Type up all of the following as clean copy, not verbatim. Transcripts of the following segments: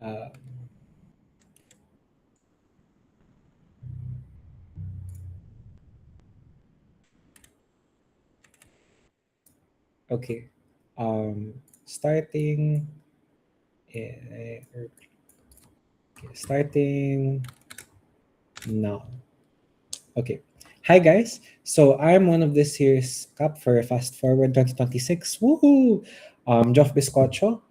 Uh, okay. Starting. Okay, starting now. Okay. Hi guys. So I'm one of this year's Cup for Fast Forward 2026. Woohoo! Geoff Biscocho.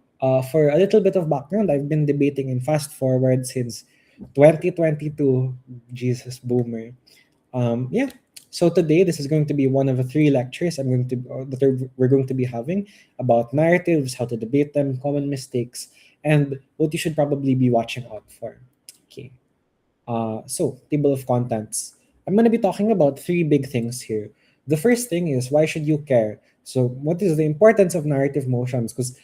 For a little bit of background, I've been debating in Fast Forward since 2022. Jesus, boomer. Yeah. So today, this is going to be one of the three lectures we're going to be having about narratives, how to debate them, common mistakes, and what you should probably be watching out for. Okay. So, table of contents. I'm going to be talking about three big things here. The first thing is, why should you care? So, what is the importance of narrative motions? Because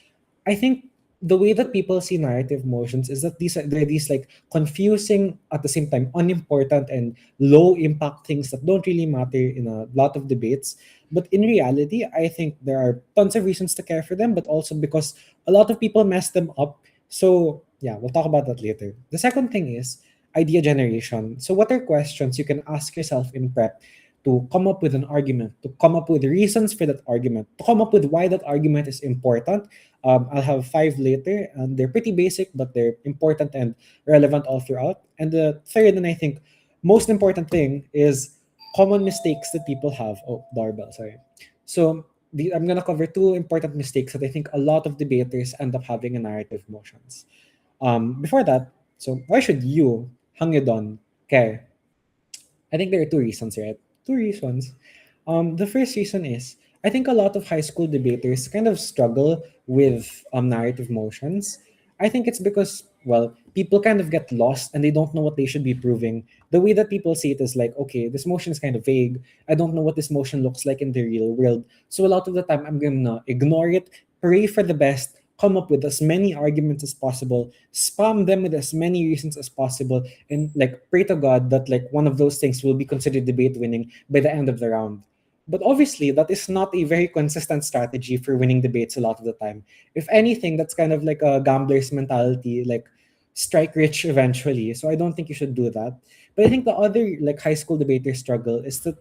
I think the way that people see narrative motions is that they're these like confusing, at the same time unimportant and low impact things that don't really matter in a lot of debates. But in reality, I think there are tons of reasons to care for them, but also because a lot of people mess them up. So yeah, we'll talk about that later. The second thing is idea generation. So what are questions you can ask yourself in prep to come up with an argument, to come up with reasons for that argument, to come up with why that argument is important. I'll have five later, and they're pretty basic, but they're important and relevant all throughout. And the third, and I think most important thing, is common mistakes that people have. Oh, doorbell, sorry. So I'm going to cover two important mistakes that I think a lot of debaters end up having in narrative motions. Before that, so why should you, Hangedon, care? I think there are two reasons, right? Two reasons. The first reason is I think a lot of high school debaters kind of struggle with narrative motions. I think it's because, well, people kind of get lost and they don't know what they should be proving. The way that people see it is like, okay, this motion is kind of vague. I don't know what this motion looks like in the real world. So a lot of the time, I'm going to ignore it, pray for the best, come up with as many arguments as possible, spam them with as many reasons as possible, and like pray to God that like one of those things will be considered debate winning by the end of the round. But obviously, that is not a very consistent strategy for winning debates a lot of the time. If anything, that's kind of like a gambler's mentality, like strike rich eventually. So I don't think you should do that. But I think the other like high school debater struggle is that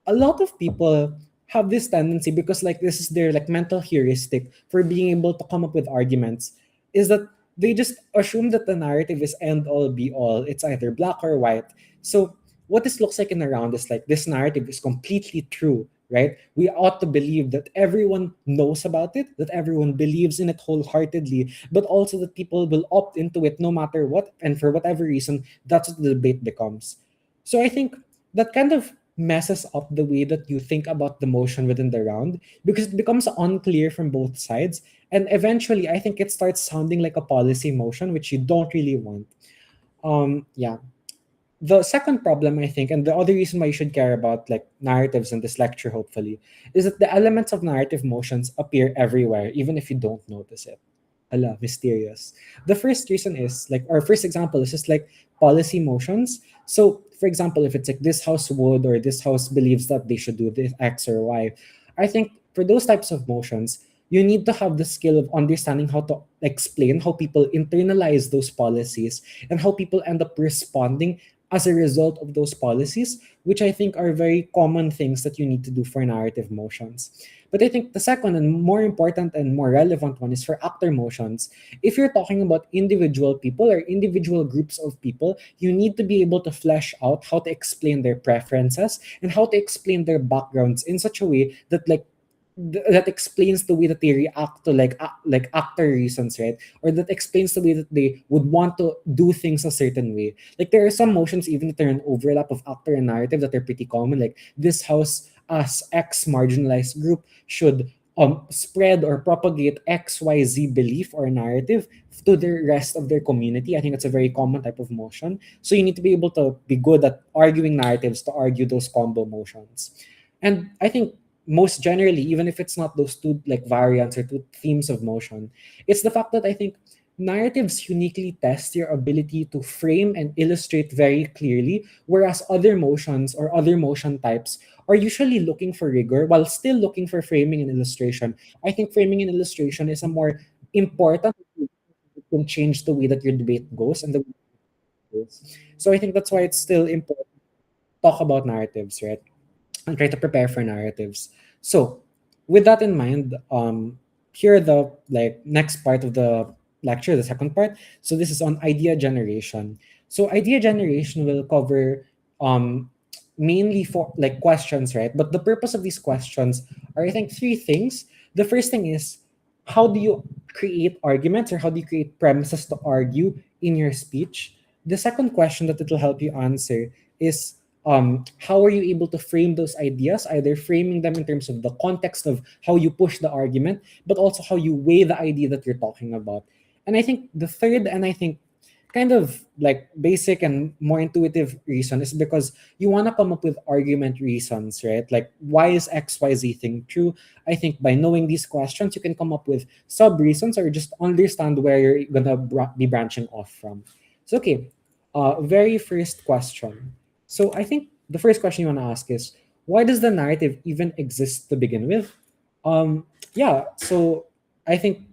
a lot of people have this tendency, because like this is their like mental heuristic for being able to come up with arguments, is that they just assume that the narrative is end all be all, it's either black or white. So what this looks like in the round is like this narrative is completely true, right? We ought to believe that everyone knows about it, that everyone believes in it wholeheartedly, but also that people will opt into it no matter what, and for whatever reason, that's what the debate becomes. So I think that kind of messes up the way that you think about the motion within the round, because it becomes unclear from both sides, and eventually I think it starts sounding like a policy motion, which you don't really want. Yeah. The second problem, I think, and the other reason why you should care about like narratives in this lecture, hopefully, is that the elements of narrative motions appear everywhere, even if you don't notice it. Ala, mysterious. The first reason is like, or first example is just like policy motions. So, for example, if it's like this house would, or this house believes that they should do this X or Y, I think for those types of motions, you need to have the skill of understanding how to explain how people internalize those policies and how people end up responding as a result of those policies, which I think are very common things that you need to do for narrative motions. But I think the second and more important and more relevant one is for actor motions. If you're talking about individual people or individual groups of people, you need to be able to flesh out how to explain their preferences and how to explain their backgrounds in such a way that like that explains the way that they react to like actor reasons, right? Or that explains the way that they would want to do things a certain way. Like there are some motions, even if they're an overlap of actor and narrative, that are pretty common. Like this house as X marginalized group should spread or propagate XYZ belief or narrative to the rest of their community. I think it's a very common type of motion. So you need to be able to be good at arguing narratives to argue those combo motions. And I think most generally, even if it's not those two like variants or two themes of motion, it's the fact that I think narratives uniquely test your ability to frame and illustrate very clearly, whereas other motions or other motion types are usually looking for rigor while still looking for framing and illustration. I think framing and illustration is a more important can change the way that your debate goes and the way it goes. So I think that's why it's still important to talk about narratives, right? And try to prepare for narratives. So, with that in mind, here are the like next part of the lecture, the second part. So this is on idea generation. So idea generation will cover um mainly for like questions, right? But the purpose of these questions are, I think, three things. The first thing is, how do you create arguments, or how do you create premises to argue in your speech? The second question that it will help you answer is, how are you able to frame those ideas, either framing them in terms of the context of how you push the argument, but also how you weigh the idea that you're talking about. And I think the third, and I think kind of like basic and more intuitive reason, is because you want to come up with argument reasons, right? Like, why is XYZ thing true? I think by knowing these questions, you can come up with sub reasons, or just understand where you're gonna be branching off from. So, okay, very first question. So, I think the first question you want to ask is, why does the narrative even exist to begin with? Yeah, so I think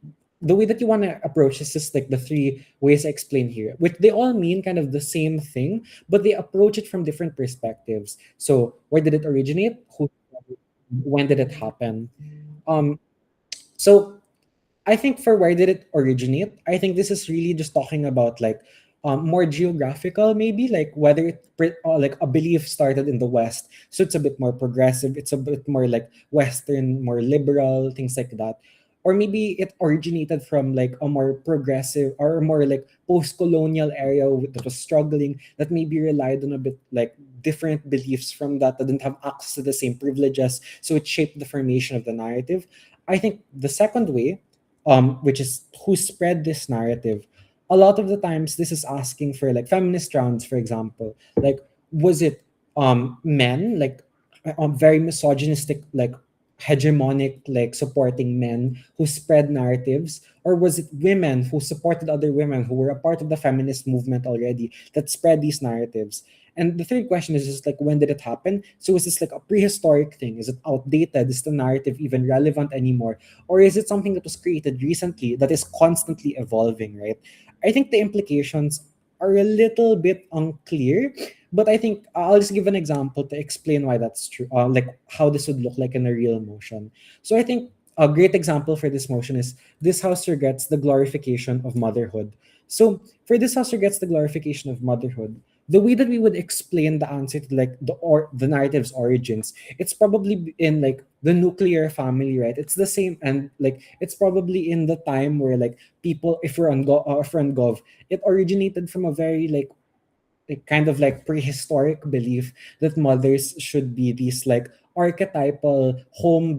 the way that you want to approach this is like the three ways I explained here, which they all mean kind of the same thing, but they approach it from different perspectives. So, where did it originate? Who? When did it happen? Um, so I think for where did it originate, I think this is really just talking about like more geographical, maybe like whether like a belief started in the West, so it's a bit more progressive, it's a bit more like Western, more liberal, things like that. Or maybe it originated from like a more progressive or a more like post-colonial area that was struggling, that maybe relied on a bit like different beliefs from that didn't have access to the same privileges, so it shaped the formation of the narrative. I think the second way, which is who spread this narrative. A lot of the times, this is asking for like feminist rounds, for example. Like, was it men, like very misogynistic, like hegemonic, like supporting men who spread narratives, or was it women who supported other women who were a part of the feminist movement already that spread these narratives? And the third question is just like, when did it happen? So is this like a prehistoric thing? Is it outdated? Is the narrative even relevant anymore? Or is it something that was created recently that is constantly evolving, right? I think the implications are a little bit unclear, but I think I'll just give an example to explain why that's true, like how this would look like in a real motion. So I think a great example for this motion is this house regrets the glorification of motherhood. So for this house regrets the glorification of motherhood, the way that we would explain the answer to like the narrative's origins, it's probably in like the nuclear family, right? It's the same, and like it's probably in the time where like people, if we're on gov, it originated from a very like kind of like prehistoric belief that mothers should be these like archetypal home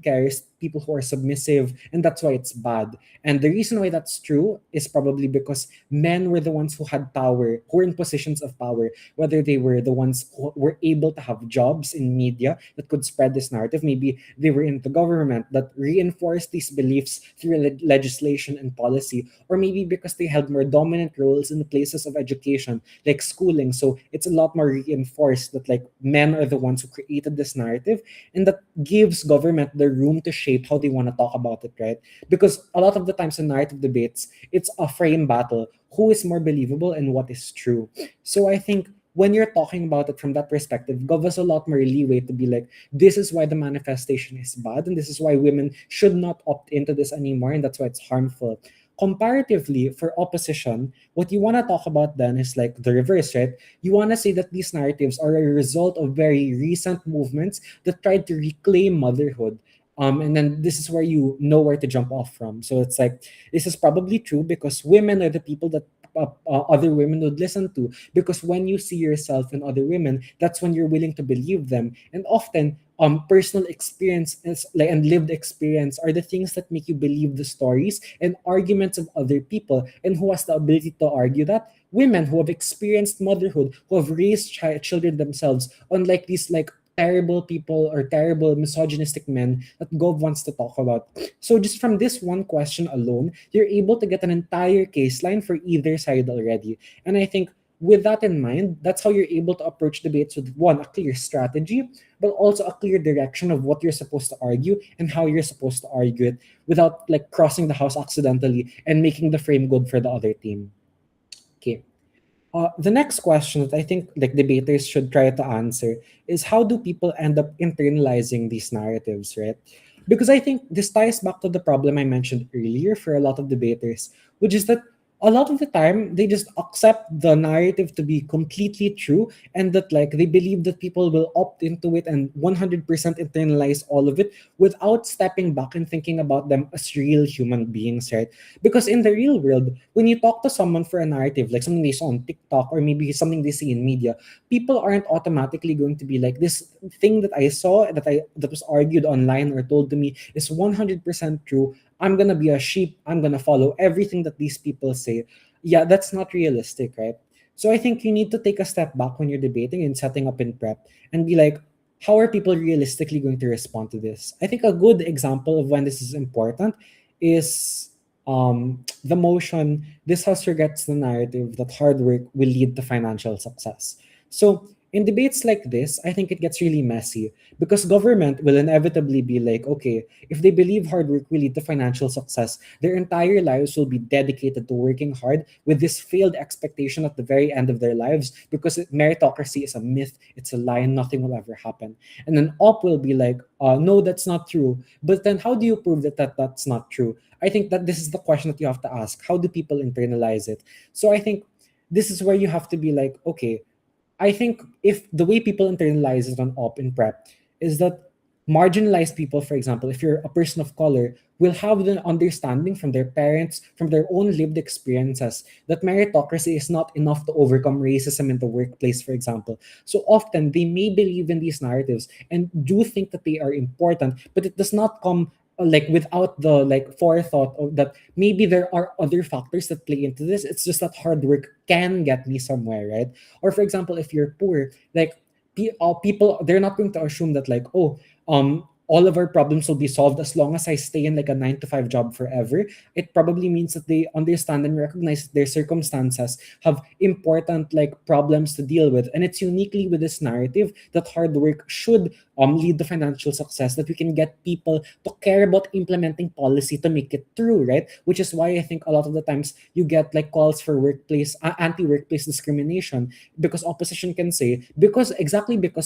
carers, people who are submissive, and that's why it's bad. And the reason why that's true is probably because men were the ones who had power, who were in positions of power, whether they were the ones who were able to have jobs in media that could spread this narrative, maybe they were in the government that reinforced these beliefs through legislation and policy, or maybe because they held more dominant roles in the places of education like schooling. So it's a lot more reinforced that like men are the ones who created this narrative, and that gives government the room to shape how they want to talk about it, right? Because a lot of the times in narrative debates, it's a frame battle. Who is more believable and what is true? So I think when you're talking about it from that perspective, Gov has a lot more leeway to be like, this is why the manifestation is bad, and this is why women should not opt into this anymore, and that's why it's harmful. Comparatively, for opposition, what you want to talk about then is like the reverse, right? You want to say that these narratives are a result of very recent movements that tried to reclaim motherhood. And then this is where you know where to jump off from. So it's like, this is probably true because women are the people that other women would listen to. Because when you see yourself in other women, that's when you're willing to believe them. And often, personal experience like and lived experience are the things that make you believe the stories and arguments of other people. And who has the ability to argue that? Women who have experienced motherhood, who have raised children themselves, unlike these like terrible people or terrible misogynistic men that Gov wants to talk about. So just from this one question alone, you're able to get an entire case line for either side already. And I think with that in mind, that's how you're able to approach debates with one, a clear strategy, but also a clear direction of what you're supposed to argue and how you're supposed to argue it without like crossing the house accidentally and making the frame good for the other team. Okay. The next question that I think like debaters should try to answer is how do people end up internalizing these narratives, right? Because I think this ties back to the problem I mentioned earlier for a lot of debaters, which is that a lot of the time they just accept the narrative to be completely true and that like they believe that people will opt into it and 100% internalize all of it without stepping back and thinking about them as real human beings, right? Because in the real world, when you talk to someone for a narrative, like something they saw on TikTok or maybe something they see in media, people aren't automatically going to be like this thing that I saw that was argued online or told to me is 100% true. I'm gonna be a sheep. I'm gonna follow everything that these people say. Yeah, that's not realistic, right? So I think you need to take a step back when you're debating and setting up in prep and be like, how are people realistically going to respond to this? I think a good example of when this is important is the motion, this house forgets the narrative that hard work will lead to financial success. So in debates like this, I think it gets really messy because government will inevitably be like, okay, if they believe hard work will lead to financial success, their entire lives will be dedicated to working hard with this failed expectation at the very end of their lives because meritocracy is a myth, it's a lie, and nothing will ever happen. And then op will be like, no, that's not true. But then how do you prove that's not true? I think that this is the question that you have to ask. How do people internalize it? So I think this is where you have to be like, okay, I think if the way people internalize it on op in prep is that marginalized people, for example, if you're a person of color, will have the understanding from their parents, from their own lived experiences, that meritocracy is not enough to overcome racism in the workplace, for example. So often they may believe in these narratives and do think that they are important, but it does not come like without the like forethought of that maybe there are other factors that play into this. It's just that hard work can get me somewhere, right? Or for example, if you're poor, like people, they're not going to assume that like, oh, all of our problems will be solved as long as I stay in like a 9 to 5 job forever. It probably means that they understand and recognize that their circumstances have important like problems to deal with. And it's uniquely with this narrative that hard work should lead to financial success, that we can get people to care about implementing policy to make it true, right? Which is why I think a lot of the times you get like calls for workplace anti-workplace discrimination, because opposition can say because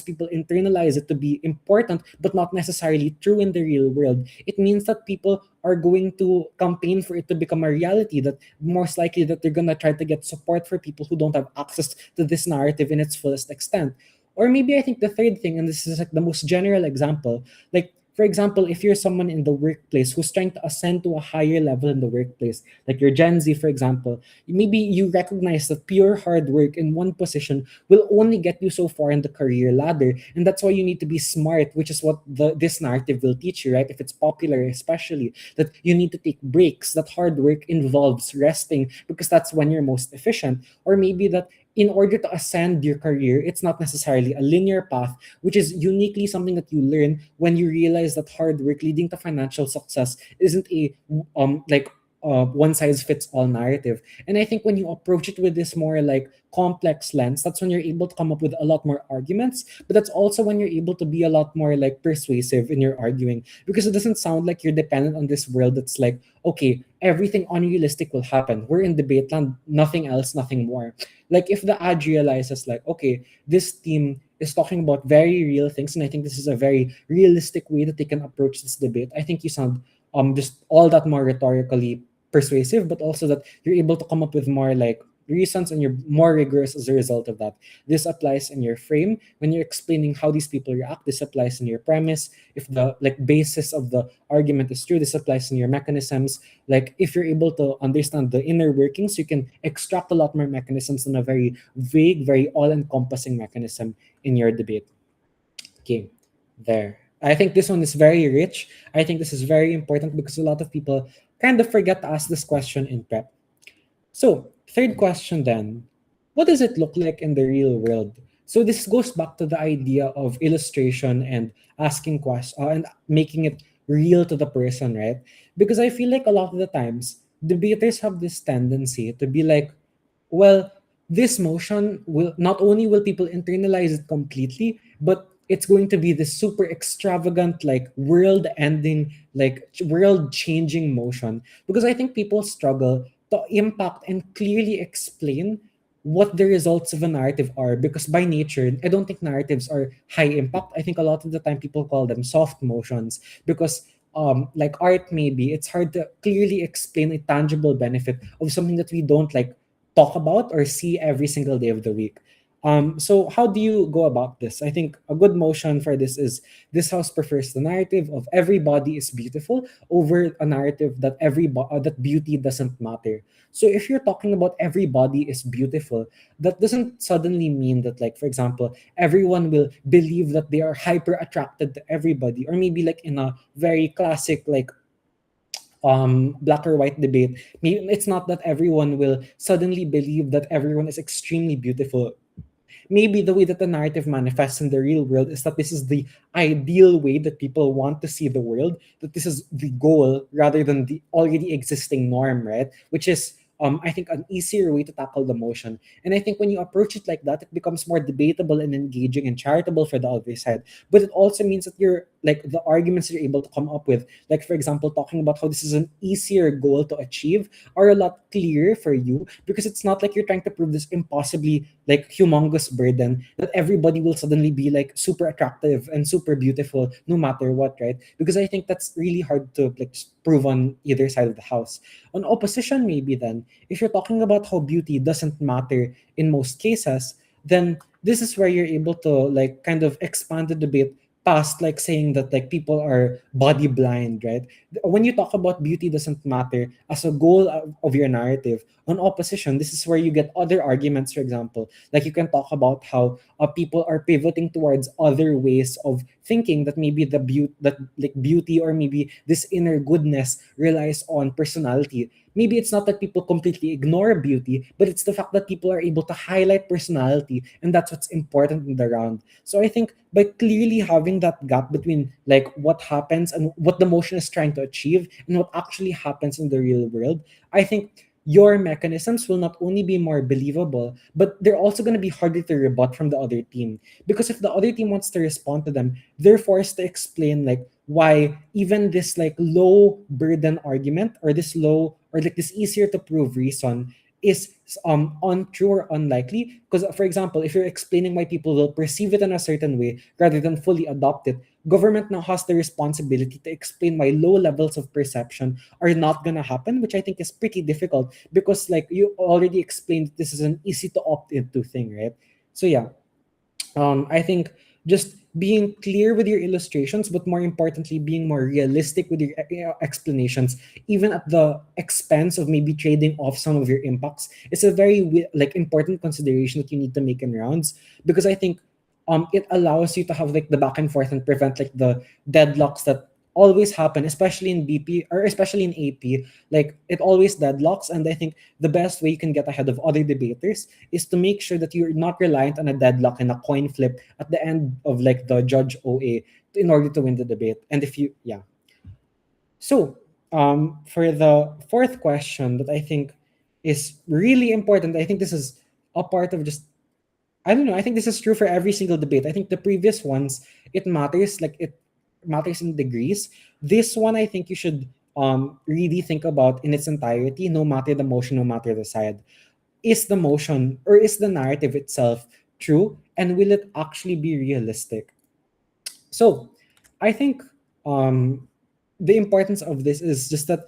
people internalize it to be important but not necessarily true in the real world, it means that people are going to campaign for it to become a reality, that most likely that they're going to try to get support for people who don't have access to this narrative in its fullest extent. Or maybe I think the third thing, and this is like the most general example, like for example, if you're someone in the workplace who's trying to ascend to a higher level in the workplace, like you're Gen Z, for example, maybe you recognize that pure hard work in one position will only get you so far in the career ladder. And that's why you need to be smart, which is what this narrative will teach you, right? If it's popular, especially, that you need to take breaks, that hard work involves resting because that's when you're most efficient. Or maybe that in order to ascend your career, it's not necessarily a linear path, which is uniquely something that you learn when you realize that hard work leading to financial success isn't a like one size fits all narrative. And I think when you approach it with this more like complex lens, that's when you're able to come up with a lot more arguments. But that's also when you're able to be a lot more like persuasive in your arguing, because it doesn't sound like you're dependent on this world that's like, okay, everything unrealistic will happen. We're in debate land, nothing else, nothing more. Like if the ad realizes like, okay, this team is talking about very real things, and I think this is a very realistic way that they can approach this debate, I think you sound just all that more rhetorically persuasive, but also that you're able to come up with more like reasons and you're more rigorous as a result of that. This applies in your frame when you're explaining how these people react. This applies in your premise. If the like basis of the argument is true, this applies in your mechanisms. Like if you're able to understand the inner workings, you can extract a lot more mechanisms than a very vague, very all-encompassing mechanism in your debate. Okay, there. I think this one is very rich. I think this is very important because a lot of people kind of forget to ask this question in prep. So, third question then, what does it look like in the real world? So this goes back to the idea of illustration and asking questions and making it real to the person, right? Because I feel like a lot of the times debaters have this tendency to be like, well, this motion will not only will people internalize it completely, but it's going to be this super extravagant, like world ending, like world changing motion. Because I think people struggle to impact and clearly explain what the results of a narrative are, because by nature I don't think narratives are high impact. I think a lot of the time people call them soft motions, because like art, maybe it's hard to clearly explain a tangible benefit of something that we don't like talk about or see every single day of the week. So how do you go about this? I think a good motion for this is this house prefers the narrative of every body is beautiful over a narrative that that beauty doesn't matter. So if you're talking about every body is beautiful, that doesn't suddenly mean that, like, for example, everyone will believe that they are hyper attracted to everybody, or maybe like in a very classic like black or white debate, it's not that everyone will suddenly believe that everyone is extremely beautiful. Maybe the way that the narrative manifests in the real world is that this is the ideal way that people want to see the world, that this is the goal rather than the already existing norm, right? Which is I think an easier way to tackle the motion. And I think when you approach it like that, it becomes more debatable and engaging and charitable for the other side. But it also means that you're like the arguments you're able to come up with, like for example, talking about how this is an easier goal to achieve, are a lot clearer for you, because it's not like you're trying to prove this impossibly like humongous burden that everybody will suddenly be like super attractive and super beautiful no matter what, right? Because I think that's really hard to like prove on either side of the house. On opposition, maybe then, if you're talking about how beauty doesn't matter in most cases, then this is where you're able to like kind of expand the debate past like saying that like people are body blind, right? When you talk about beauty doesn't matter as a goal of your narrative, on opposition, this is where you get other arguments. For example, like you can talk about how people are pivoting towards other ways of thinking, that maybe the beauty, that like beauty or maybe this inner goodness relies on personality. Maybe it's not that people completely ignore beauty, but it's the fact that people are able to highlight personality, and that's what's important in the round. So I think by clearly having that gap between like what happens and what the motion is trying to achieve and what actually happens in the real world, I think your mechanisms will not only be more believable, but they're also going to be harder to rebut from the other team. Because if the other team wants to respond to them, they're forced to explain like why even this like low burden argument, or this low, or like this easier to prove reason, is untrue or unlikely. Because for example, if you're explaining why people will perceive it in a certain way rather than fully adopt it, government now has the responsibility to explain why low levels of perception are not going to happen, which I think is pretty difficult, because like you already explained, this is an easy to opt into thing, right? So yeah, I think just being clear with your illustrations, but more importantly, being more realistic with your explanations, even at the expense of maybe trading off some of your impacts, is a very like important consideration that you need to make in rounds. Because I think it allows you to have like the back and forth and prevent like the deadlocks that always happen, especially in BP or especially in AP. Like it always deadlocks, and I think the best way you can get ahead of other debaters is to make sure that you're not reliant on a deadlock and a coin flip at the end of like the judge OA in order to win the debate. And if you, yeah. So, for the fourth question that I think is really important, I think this is a part of just, I don't know, I think this is true for every single debate. I think the previous ones, it matters, like it matters in degrees. This one, I think you should really think about in its entirety, no matter the motion, no matter the side. Is the motion or is the narrative itself true, and will it actually be realistic? So I think the importance of this is just that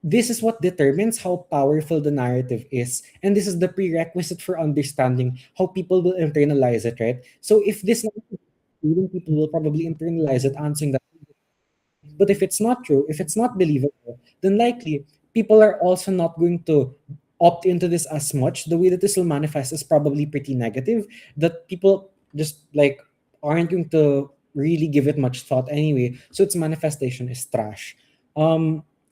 this is what determines how powerful the narrative is, and this is the prerequisite for understanding how people will internalize it, right? So if this narrative is true, then people will probably internalize it, answering that. But if it's not true, if it's not believable, then likely people are also not going to opt into this as much. The way that this will manifest is probably pretty negative, that people just like aren't going to really give it much thought anyway. So its manifestation is trash.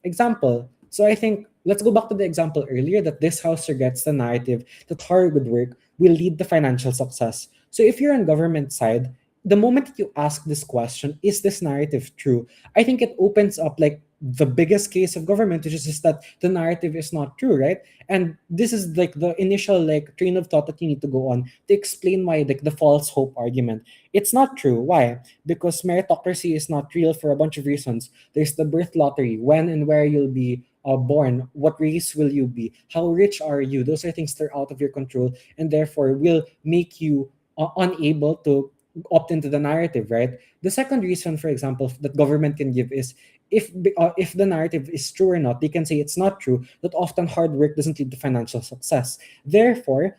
Example. So I think let's go back to the example earlier that this house regrets the narrative that hard good work will lead to financial success. So if you're on government side, the moment that you ask this question, is this narrative true? I think it opens up like the biggest case of government, which is just that the narrative is not true, right? And this is like the initial like train of thought that you need to go on to explain why like the false hope argument. It's not true. Why? Because meritocracy is not real for a bunch of reasons. There's the birth lottery, when and where you'll be born, what race will you be, how rich are you. Those are things that are out of your control and therefore will make you unable to opt into the narrative, right? The second reason, for example, that government can give is if the narrative is true or not, they can say it's not true, that often hard work doesn't lead to financial success. Therefore,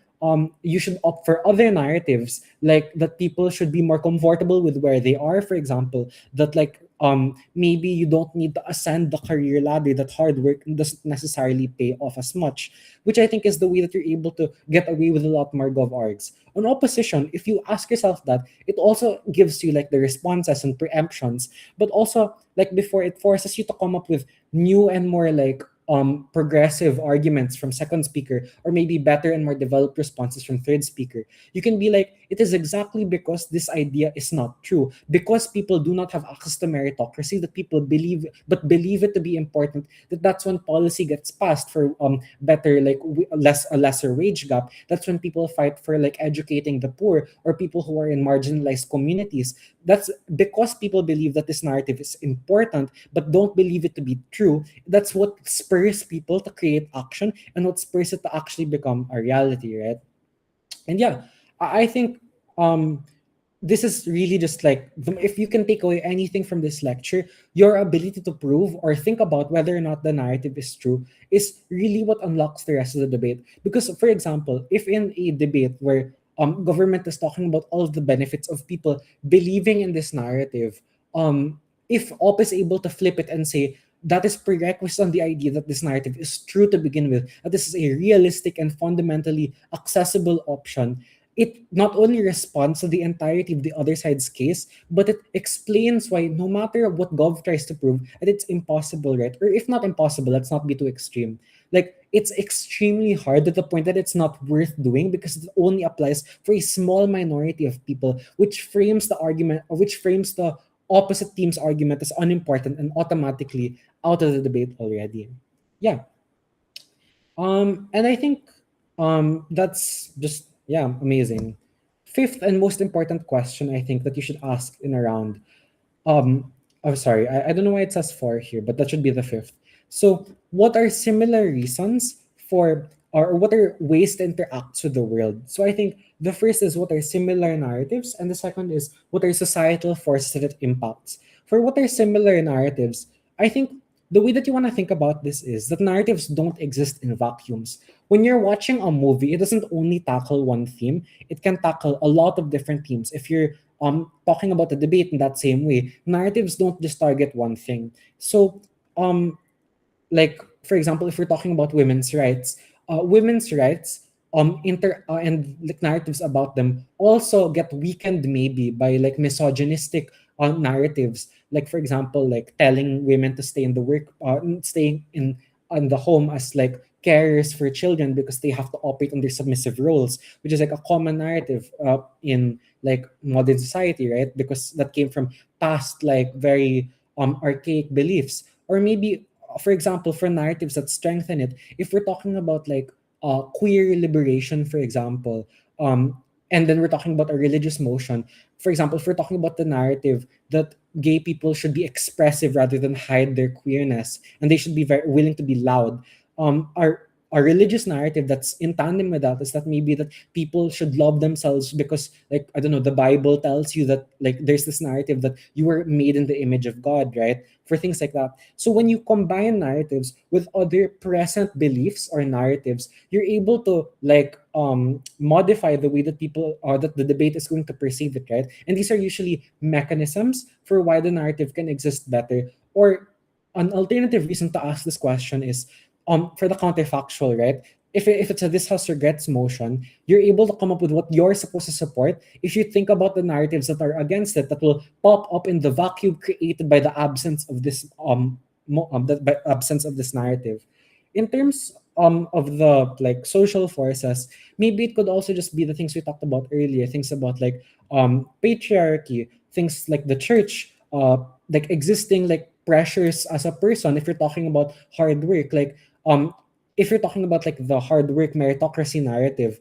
you should opt for other narratives, like that people should be more comfortable with where they are, for example, that like maybe you don't need to ascend the career ladder, that hard work doesn't necessarily pay off as much, which I think is the way that you're able to get away with a lot more gov args. On opposition, if you ask yourself that, it also gives you like the responses and preemptions, but also like before, it forces you to come up with new and more like progressive arguments from second speaker, or maybe better and more developed responses from third speaker. You can be like, it is exactly because this idea is not true, because people do not have access to meritocracy, that people believe it to be important, that's when policy gets passed for better like a lesser wage gap. That's when people fight for like educating the poor or people who are in marginalized communities. That's because people believe that this narrative is important but don't believe it to be true. That's what spurs people to create action and what spurs it to actually become a reality, right? And yeah, I think this is really just like if you can take away anything from this lecture, your ability to prove or think about whether or not the narrative is true is really what unlocks the rest of the debate. Because, for example, if in a debate where government is talking about all of the benefits of people believing in this narrative, if op is able to flip it and say that is prerequisite on the idea that this narrative is true to begin with, that this is a realistic and fundamentally accessible option, it not only responds to the entirety of the other side's case, but it explains why no matter what Gov tries to prove, that it's impossible, right? Or if not impossible, let's not be too extreme. Like, it's extremely hard to the point that it's not worth doing because it only applies for a small minority of people, which frames the argument, or which frames the opposite team's argument as unimportant and automatically out of the debate already. Yeah. And I think that's just, yeah, amazing. Fifth and most important question I think that you should ask in a round. Oh, sorry, I don't know why it says four here, but that should be the fifth. So, what are similar reasons for, or what are ways to interact with the world? So, I think the first is what are similar narratives, and the second is what are societal forces that it impacts. For what are similar narratives, I think the way that you want to think about this is that narratives don't exist in vacuums. When you're watching a movie, it doesn't only tackle one theme, it can tackle a lot of different themes. If you're talking about the debate in that same way, narratives don't just target one thing. So um like for example, if we're talking about women's rights and like narratives about them also get weakened maybe by like misogynistic narratives, like for example, like telling women to stay in the work staying in the home as like carers for children because they have to operate under submissive roles, which is like a common narrative in like modern society, right? Because that came from past like very archaic beliefs. Or maybe, for example, for narratives that strengthen it, if we're talking about like queer liberation, for example, and then we're talking about a religious motion. For example, if we're talking about the narrative that gay people should be expressive rather than hide their queerness, and they should be very willing to be loud. Our religious narrative that's in tandem with that is that maybe that people should love themselves because, like, I don't know, the Bible tells you that like there's this narrative that you were made in the image of God, right? For things like that. So when you combine narratives with other present beliefs or narratives, you're able to like modify the way that people or that the debate is going to perceive it, right? And these are usually mechanisms for why the narrative can exist better. Or an alternative reason to ask this question is for the counterfactual, right? If it's a this house regrets motion, you're able to come up with what you're supposed to support if you think about the narratives that are against it that will pop up in the vacuum created by the absence of this by absence of this narrative. In terms of the like social forces, maybe it could also just be the things we talked about earlier, things about like patriarchy, things like the church, like existing like pressures as a person. If you're talking about hard work, like if you're talking about like the hard work meritocracy narrative,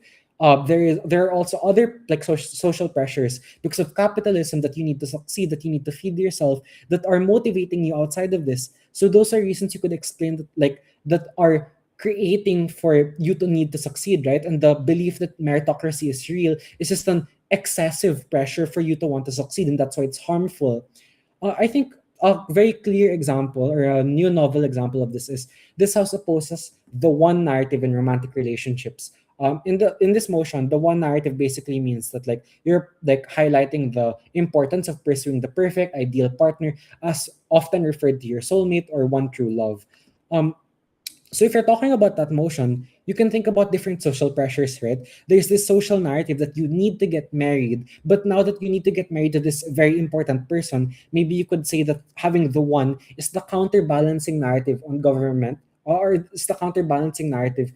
there are also other like social pressures because of capitalism that you need to succeed, that you need to feed yourself, that are motivating you outside of this. So those are reasons you could explain that, like, that are creating for you to need to succeed, right? And the belief that meritocracy is real is just an excessive pressure for you to want to succeed, and that's why it's harmful. I think a very clear example or a new novel example of this is this house opposes the one narrative in romantic relationships. In this motion, the one narrative basically means that like you're like highlighting the importance of pursuing the perfect ideal partner, as often referred to your soulmate or one true love. Um, so if you're talking about that motion, you can think about different social pressures, right? There's this social narrative that you need to get married, but now that you need to get married to this very important person, maybe you could say that having the one is the counterbalancing narrative on government, or it's the counterbalancing narrative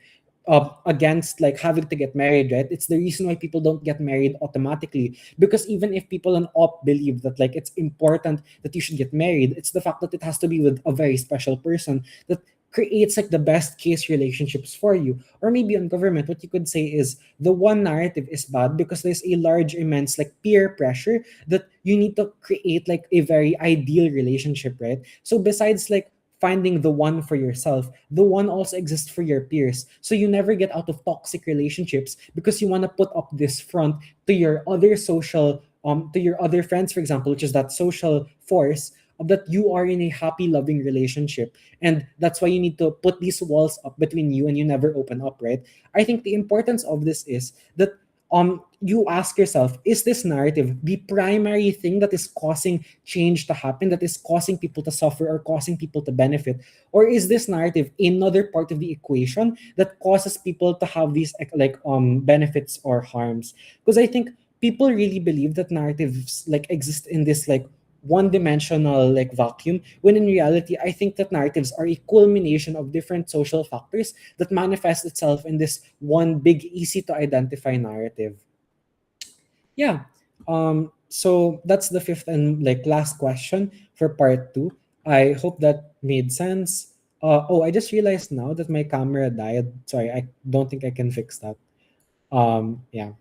against like having to get married, right? It's the reason why people don't get married automatically, because even if people on op believe that like it's important that you should get married, it's the fact that it has to be with a very special person that creates like the best case relationships for you. Or maybe on government, what you could say is the one narrative is bad because there's a large, immense like peer pressure that you need to create like a very ideal relationship, right? So besides like finding the one for yourself, the one also exists for your peers. So you never get out of toxic relationships because you want to put up this front to your other social to your other friends, for example, which is that social force that you are in a happy loving relationship, and that's why you need to put these walls up between you and you never open up, right? I think the importance of this is that you ask yourself, is this narrative the primary thing that is causing change to happen, that is causing people to suffer or causing people to benefit, or is this narrative another part of the equation that causes people to have these like benefits or harms? Because I think people really believe that narratives like exist in this like one dimensional like vacuum, when in reality I think that narratives are a culmination of different social factors that manifest itself in this one big easy to identify narrative. Yeah. So that's the fifth and like last question for part two. I hope that made sense. Oh, I just realized now that my camera died. Sorry, I don't think I can fix that. Yeah.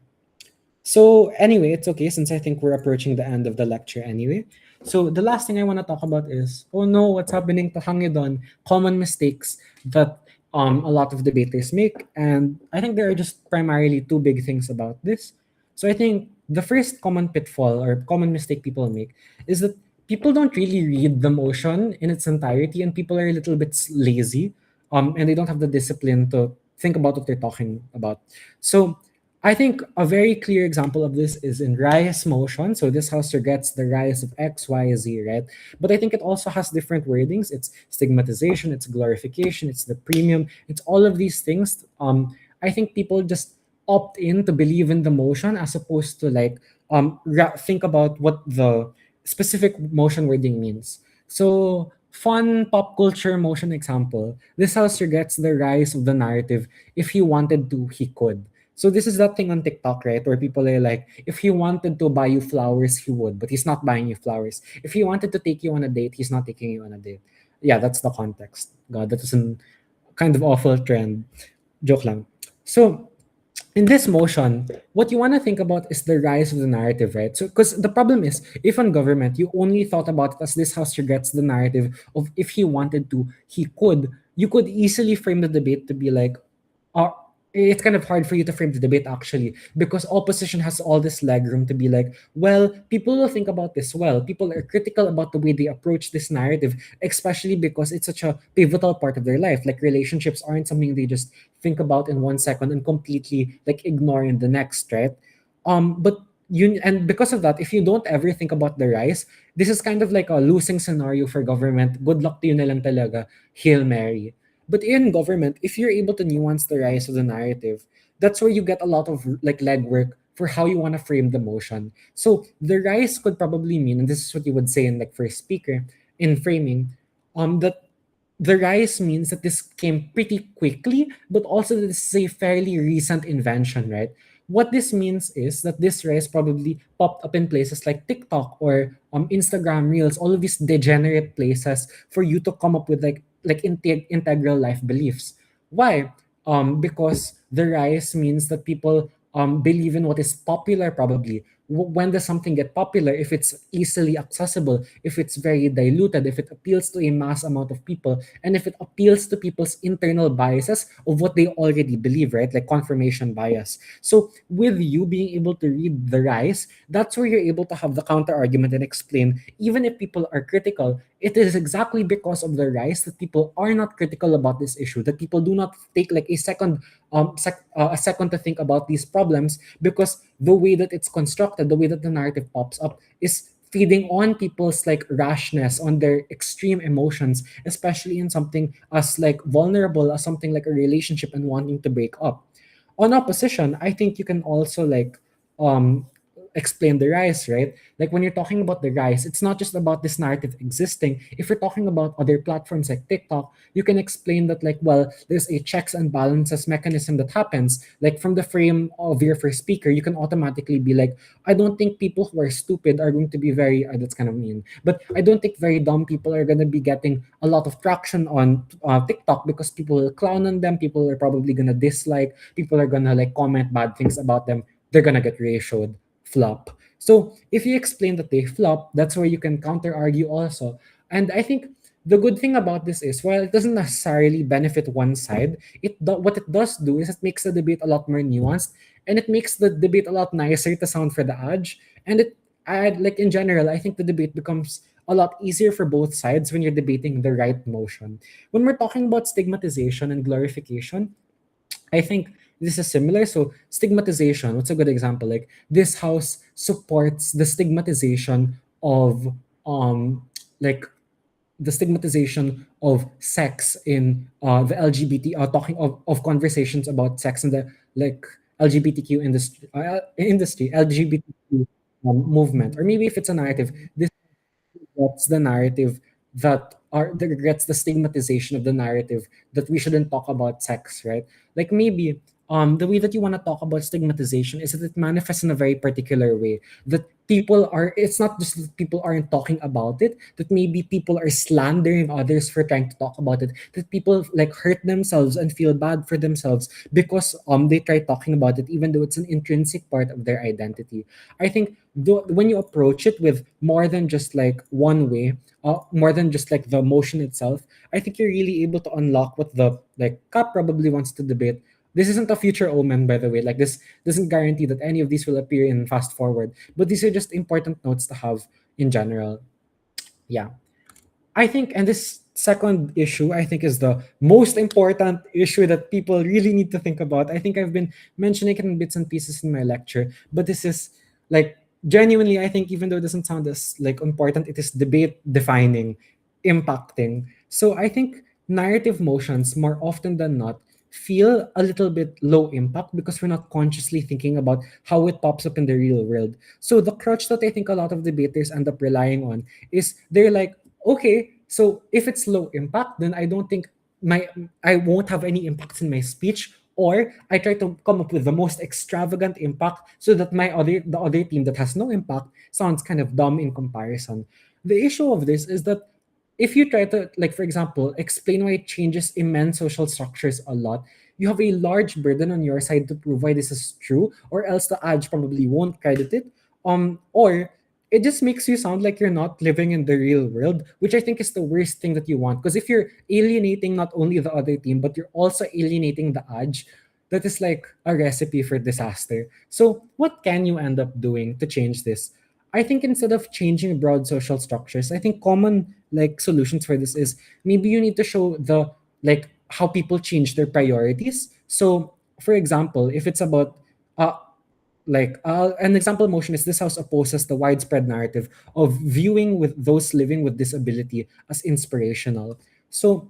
So anyway, it's okay since I think we're approaching the end of the lecture anyway. So the last thing I want to talk about is, oh no, what's happening to Hangedon? Common mistakes that a lot of debaters make, and I think there are just primarily two big things about this. So I think the first common pitfall or common mistake people make is that people don't really read the motion in its entirety, and people are a little bit lazy, and they don't have the discipline to think about what they're talking about. So I think a very clear example of this is in rise motion. So this house regrets the rise of X, Y, Z, right? But I think it also has different wordings. It's stigmatization, it's glorification, it's the premium, it's all of these things. I think people just opt in to believe in the motion as opposed to like think about what the specific motion wording means. So fun pop culture motion example. This house regrets the rise of the narrative. If he wanted to, he could. So this is that thing on TikTok, right? Where people are like, if he wanted to buy you flowers, he would, but he's not buying you flowers. If he wanted to take you on a date, he's not taking you on a date. Yeah, that's the context. God, that is a kind of awful trend. Joke lang. So in this motion, what you want to think about is the rise of the narrative, right? So, because the problem is, if on government, you only thought about it as this house regrets the narrative of if he wanted to, he could, you could easily frame the debate to be like, uh, it's kind of hard for you to frame the debate actually because opposition has all this leg room to be like, well, people will think about this well. People are critical about the way they approach this narrative, especially because it's such a pivotal part of their life. Like relationships aren't something they just think about in 1 second and completely like ignore in the next, right? But you and because of that, if you don't ever think about the rise, this is kind of like a losing scenario for government. Good luck to you na lang talaga. Hail Mary. But in government, if you're able to nuance the rise of the narrative, that's where you get a lot of like legwork for how you want to frame the motion. So the rise could probably mean, and this is what you would say in like first speaker in framing, that the rise means that this came pretty quickly, but also that this is a fairly recent invention, right? What this means is that this rise probably popped up in places like TikTok or Instagram Reels, all of these degenerate places for you to come up with integral life beliefs. Why? Because the rise means that people believe in what is popular probably. When does something get popular? If it's easily accessible, if it's very diluted, if it appeals to a mass amount of people, and if it appeals to people's internal biases of what they already believe, right? Like confirmation bias. So with you being able to read the rise, that's where you're able to have the counter argument and explain, even if people are critical, it is exactly because of the rise that people are not critical about this issue, that people do not take like a second to think about these problems, because the way that it's constructed, the way that the narrative pops up is feeding on people's like rashness, on their extreme emotions, especially in something as like vulnerable as something like a relationship and wanting to break up. On opposition, I think you can also like um explain the rise, right? Like when you're talking about the rise, it's not just about this narrative existing. If you're talking about other platforms like TikTok, you can explain that like, well, there's a checks and balances mechanism that happens. Like from the frame of your first speaker, you can automatically be like, I don't think people who are stupid are going to be very that's kind of mean, but I don't think very dumb people are going to be getting a lot of traction on TikTok, because people will clown on them, people are probably going to dislike, people are going to like comment bad things about them, they're going to get ratioed, flop. So if you explain that they flop, that's where you can counter argue also. And I think the good thing about this is, while it doesn't necessarily benefit one side, what it does do is it makes the debate a lot more nuanced, and it makes the debate a lot nicer to sound for the edge. And like in general, I think the debate becomes a lot easier for both sides when you're debating the right motion. When we're talking about stigmatization and glorification, I think this is similar. So stigmatization, what's a good example? Like this house supports the stigmatization of um like the stigmatization of sex in the LGBT, of conversations about sex in the like LGBTQ LGBTQ movement, or maybe if it's a narrative, this regrets the narrative that regrets the stigmatization of the narrative that we shouldn't talk about sex, right? Like maybe the way that you want to talk about stigmatization is that it manifests in a very particular way. That people are it's not just that people aren't talking about it, that maybe people are slandering others for trying to talk about it, that people like hurt themselves and feel bad for themselves because they try talking about it even though it's an intrinsic part of their identity. I think when you approach it with more than just like one way, more than just like the motion itself, I think you're really able to unlock what the like cup probably wants to debate. This isn't a future omen, by the way. Like this doesn't guarantee that any of these will appear in fast forward, but these are just important notes to have in general. Yeah. I think, and this second issue, I think, is the most important issue that people really need to think about. I think I've been mentioning it in bits and pieces in my lecture, but this is like genuinely, I think, even though it doesn't sound as like important, it is debate defining, impacting. So I think narrative motions more often than not feel a little bit low impact because we're not consciously thinking about how it pops up in the real world. So the crutch that I think a lot of debaters end up relying on is they're like, okay, so if it's low impact, then I don't think my I won't have any impacts in my speech, or I try to come up with the most extravagant impact so that the other team that has no impact sounds kind of dumb in comparison. The issue of this is that if you try to, like, for example, explain why it changes immense social structures a lot, you have a large burden on your side to prove why this is true, or else the ad probably won't credit it. Or it just makes you sound like you're not living in the real world, which I think is the worst thing that you want. Because if you're alienating not only the other team, but you're also alienating the edge, that is like a recipe for disaster. So, what can you end up doing to change this? I think instead of changing broad social structures, I think common like solutions for this is maybe you need to show the like how people change their priorities. So, for example, if it's about uh, an example motion is this house opposes the widespread narrative of viewing with those living with disability as inspirational. So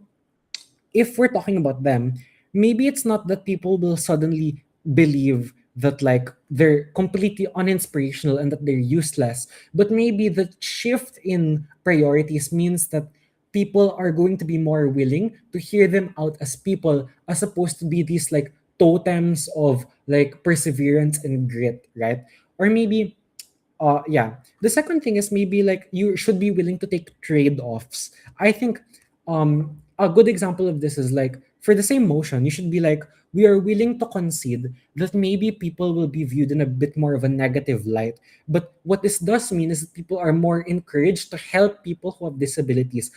if we're talking about them, maybe it's not that people will suddenly believe that like they're completely uninspirational and that they're useless, but maybe the shift in priorities means that people are going to be more willing to hear them out as people as opposed to be these like totems of like perseverance and grit, right? Or maybe yeah, the second thing is maybe like you should be willing to take trade-offs. I think a good example of this is like for the same motion you should be like, we are willing to concede that maybe people will be viewed in a bit more of a negative light, but what this does mean is that people are more encouraged to help people who have disabilities,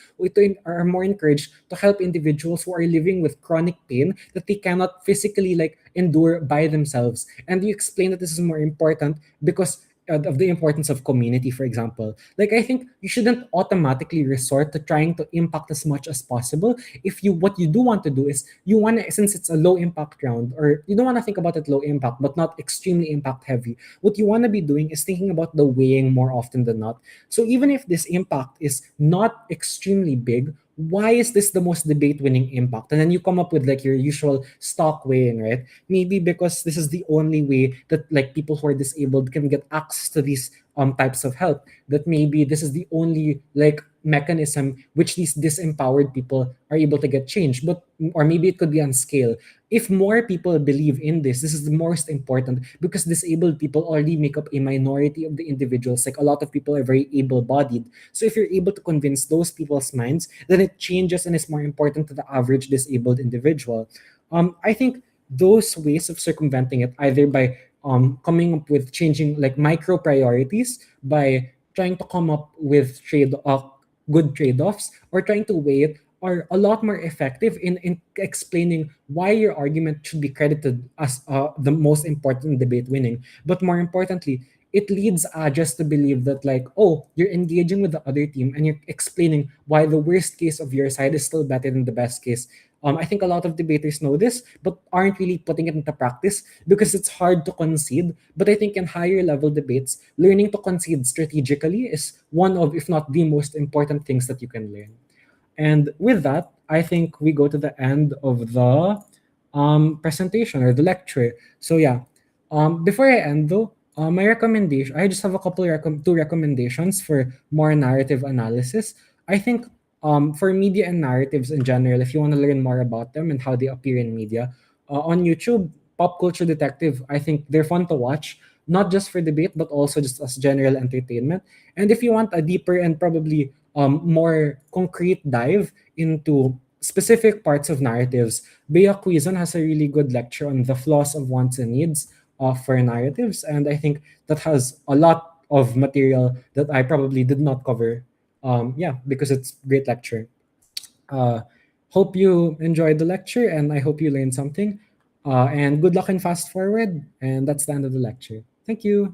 are more encouraged to help individuals who are living with chronic pain that they cannot physically like endure by themselves. And you explain that this is more important because of the importance of community, for example. Like I think you shouldn't automatically resort to trying to impact as much as possible. If you what you do want to do is you want to, since it's a low impact round, or you don't want to think about it low impact but not extremely impact heavy, what you want to be doing is thinking about the weighing more often than not. So even if this impact is not extremely big, why is this the most debate winning impact? And then you come up with like your usual stock weighing, right? Maybe because this is the only way that like people who are disabled can get access to these types of help, that maybe this is the only like mechanism which these disempowered people are able to get change. But or maybe it could be on scale. If more people believe in this is the most important, because disabled people already make up a minority of the individuals. Like a lot of people are very able-bodied, so if you're able to convince those people's minds, then it changes and is more important to the average disabled individual. I think those ways of circumventing it, either by coming up with changing like micro priorities, by trying to come up with good trade-offs, or trying to weigh it, are a lot more effective in explaining why your argument should be credited as the most important debate winning. But more importantly, it leads just to believe that like, oh, you're engaging with the other team and you're explaining why the worst case of your side is still better than the best case. I think a lot of debaters know this, but aren't really putting it into practice because it's hard to concede. But I think in higher level debates, learning to concede strategically is one of, if not the most important things that you can learn. And with that, I think we go to the end of the presentation or the lecture. So yeah, before I end though, my recommendation, I just have a couple two recommendations for more narrative analysis. I think for media and narratives in general, if you want to learn more about them and how they appear in media, on YouTube, Pop Culture Detective, I think they're fun to watch, not just for debate, but also just as general entertainment. And if you want a deeper and probably more concrete dive into specific parts of narratives, Bea Quizon has a really good lecture on the flaws of wants and needs for narratives. And I think that has a lot of material that I probably did not cover. Yeah, because it's great lecture. Uh, Hope you enjoyed the lecture and I hope you learned something. And good luck in fast forward. And that's the end of the lecture. Thank you.